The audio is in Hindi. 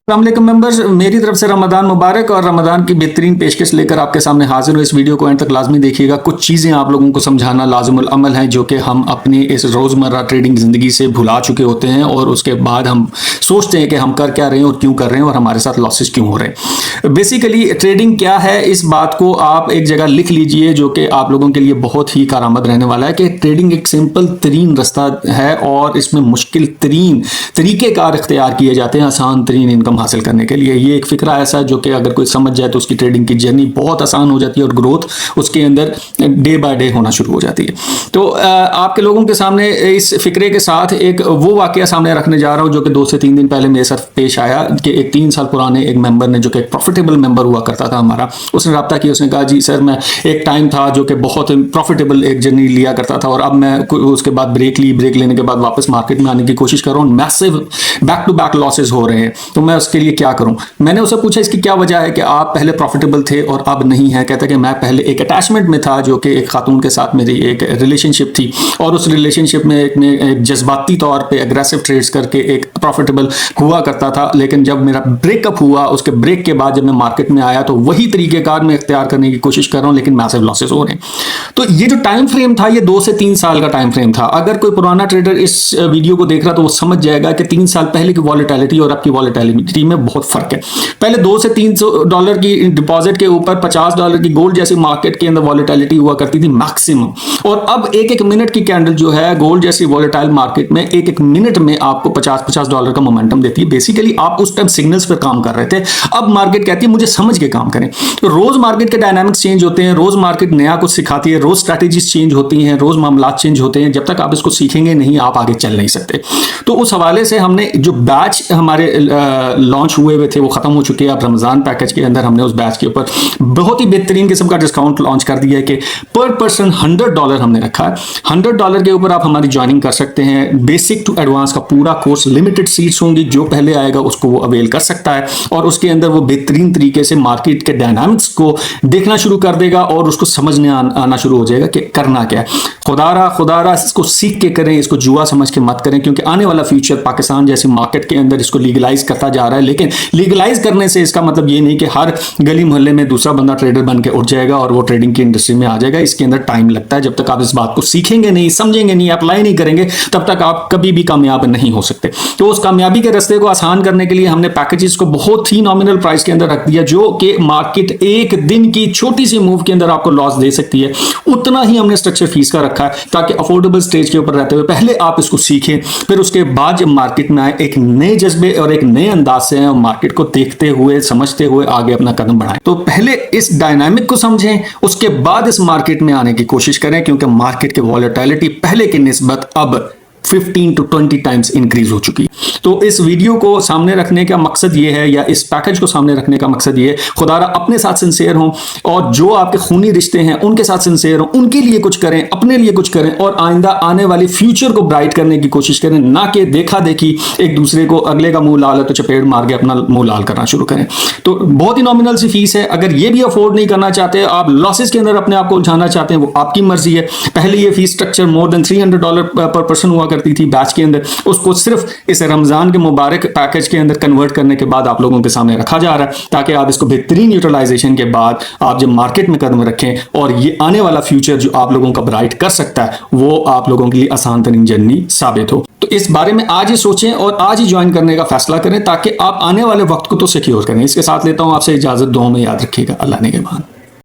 अस्सलाम मेंबर्स, मेरी तरफ से रमज़ान मुबारक और रमज़ान की बेहतरीन पेशकश लेकर आपके सामने हाजिर हूँ। इस वीडियो को एंड तक लाजमी देखिएगा। कुछ चीज़ें आप लोगों को समझाना लाजिमुल अमल है जो कि हम अपनी इस रोज़मर्रा ट्रेडिंग ज़िंदगी से भुला चुके होते हैं और उसके बाद हम सोचते हैं कि हम कर क्या रहे हैं और क्यों कर रहे हैं और हमारे साथ लॉसेस क्यों हो रहे हैं। बेसिकली ट्रेडिंग क्या है, इस बात को आप एक जगह लिख लीजिए जो कि आप लोगों के लिए बहुत ही कारआमद रहने वाला है कि ट्रेडिंग एक सिंपल तरीन रास्ता है और इसमें मुश्किल तरीन तरीक़ेकार इख्तियार किए जाते हैं आसान तरीन इनकम हासिल करने के लिए। ये एक फ़िक्रा ऐसा है जो कि अगर कोई समझ जाए तो उसकी ट्रेडिंग की जर्नी बहुत आसान हो जाती है और ग्रोथ उसके अंदर डे बाय डे होना शुरू हो जाती है। तो आपके लोगों के सामने इस फ़िक्रे के साथ एक वो वाक़या सामने रखने जा रहा हूँ जो कि 2 से 3 दिन पहले मेरे साथ पेश आया कि एक 3 साल पुराने एक मेंबर ने, जो कि एक प्रॉफिटेबल मेंबर हुआ करता था हमारा, उसने रब्ता किया। उसने कहा जी सर, मैं एक टाइम था जो कि बहुत प्रॉफिटेबल एक जर्नी लिया करता था और अब मैं उसके बाद ब्रेक लेने के बाद वापस मार्केट में आने की कोशिश कर रहा हूँ, massive back to back losses हो रहे हैं, तो मैं उसके लिए क्या करूं। मैंने उससे पूछा इसकी क्या वजह है कि आप पहले प्रॉफिटेबल थे और अब नहीं है। कहता कि मैं पहले एक अटैचमेंट में था जो कि एक खातून के साथ मेरी एक रिलेशनशिप थी और उस रिलेशनशिप में एक जज्बाती तौर पे एग्रेसिव ट्रेड्स करके एक प्रॉफिटेबल हुआ करता था, लेकिन जब मेरा ब्रेकअप हुआ उसके ब्रेक के बाद जब मैं मार्केट में आया तो वही तरीकेकार में इख्तियार करने की कोशिश कर रहा हूं, लेकिन मैसिव लॉसेस हो रहे हैं। तो ये जो टाइम फ्रेम था ये 2 से 3 साल का टाइम फ्रेम था। अगर कोई पुराना ट्रेडर इस वीडियो को देख रहा तो वो समझ जाएगा कि 3 साल पहले की वॉलेटिलिटी और अब की वॉलेटिलिटी में बहुत फर्क है। पहले 200 से 300 डॉलर की डिपॉजिट के ऊपर $50 की गोल्ड जैसी मार्केट के अंदर वॉलेटिलिटी हुआ करती थी मैक्सिमम, और अब एक मिनट की कैंडल जो है गोल्ड जैसी वॉलेटाइल मार्केट में एक मिनट में आपको $50 का मोमेंटम देती है। बेसिकली आप उस टाइम सिग्नल्स पर काम कर रहे थे, अब मार्केट कहती है मुझे समझ के काम करें। तो रोज मार्केट के डायनामिक्स चेंज होते हैं, रोज मार्केट नया कुछ सिखाती है, रोज स्ट्रैटेजीज चेंज होती हैं, रोज मामला चेंज होते हैं। जब तक आप इसको सीखेंगे नहीं आप आगे चल नहीं सकते। तो उस हवाले से हमने जो बैच हमारे लॉन्च हुए थे वो खत्म हो चुके हैं। अब रमजान पैकेज के अंदर हमने उस बैच के ऊपर बहुत ही बेहतरीन किस्म का डिस्काउंट लॉन्च कर दिया है कि पर पर्सन $100 हमने रखा है। $100 के ऊपर आप हमारी ज्वाइनिंग कर सकते हैं। बेसिक टू एडवांस का पूरा कोर्स, लिमिटेड सीट्स होंगी, जो पहले आएगा उसको वो अवेल कर सकता है और उसके अंदर वो बेहतरीन तरीके से मार्केट के डायनामिक्स को देखना शुरू कर देगा और उसको समझने आना शुरू हो जाएगा कि करना क्या है। खुदारा इसको सीख के करें, इसको जुआ समझ के मत करें, क्योंकि आने वाला फ्यूचर पाकिस्तान जैसी मार्केट के अंदर इसको लीगलाइज करता जा रहा है। लेकिन लीगलाइज करने से इसका मतलब ये नहीं कि हर गली मोहल्ले में दूसरा बंदा ट्रेडर बन के उठ जाएगा और वो ट्रेडिंग की इंडस्ट्री में आ जाएगा। इसके अंदर टाइम लगता है। जब तक आप इस बात को सीखेंगे नहीं, समझेंगे नहीं, अप्लाई नहीं करेंगे, तब तक आप कभी भी कामयाब नहीं हो सकते। तो उस कामयाबी के रास्ते को आसान करने के लिए हमने पैकेजेस को बहुत ही नॉमिनल प्राइस के अंदर रख दिया, जो कि मार्केट एक दिन की छोटी सी मूव के अंदर आपको लॉस दे सकती है। उतना ही हमने स्ट्रक्चर फीस का रखा है ताकि अफोर्डेबल स्टेज के ऊपर रहते हुए पहले आप इसको सीखें, फिर उसके बाद जब मार्केट में आए एक नए जज्बे और एक नए अंदाज से आए, मार्केट को देखते हुए समझते हुए आगे अपना कदम बढ़ाएं। तो पहले इस डायनामिक को समझें, उसके बाद इस मार्केट में आने की कोशिश करें, क्योंकि मार्केट की वॉलेटिलिटी पहले की निस्बत अब 15 to 20 टाइम्स इंक्रीज हो चुकी। तो इस वीडियो को सामने रखने का मकसद ये है, या इस पैकेज को सामने रखने का मकसद ये है, खुदारा अपने साथ सिंसियर हों और जो आपके खूनी रिश्ते हैं उनके साथ सिंसियर हों, उनके लिए कुछ करें, अपने लिए कुछ करें और आइंदा आने वाली फ्यूचर को ब्राइट करने की कोशिश करें, ना कि देखा देखी एक दूसरे को अगले का मुंह लाल है तो चपेट मार के अपना मुंह लाल करना शुरू करें। तो बहुत ही नॉमिनल सी फीस है। अगर ये भी अफोर्ड नहीं करना चाहते, आप लॉसेस के अंदर अपने आप को उलझाना चाहते हैं, वो आपकी मर्जी है। पहले ये फीस स्ट्रक्चर मोर देन $300 पर पर्सन हुआ करती थी बैच के अंदर, उसको सिर्फ इस रमजान के मुबारक पैकेज के अंदर कन्वर्ट करने के बाद आप लोगों के सामने रखा जा रहा है, ताकि आप इसको बेहतरीन यूटिलाइजेशन के बाद आप जब मार्केट में कदम रखें और ये आने वाला फ्यूचर जो आप लोगों का ब्राइट कर सकता है वो आप लोगों के लिए आसान तरीन जर्नी साबित हो। तो इस बारे में आज ही सोचें और आज ही ज्वाइन करने का फैसला करें, ताकि आप आने वाले वक्त को तो सिक्योर करें। इसके साथ लेता हूं आपसे इजाजत। दुआ में याद रखिएगा। अल्लाह ने के बाद।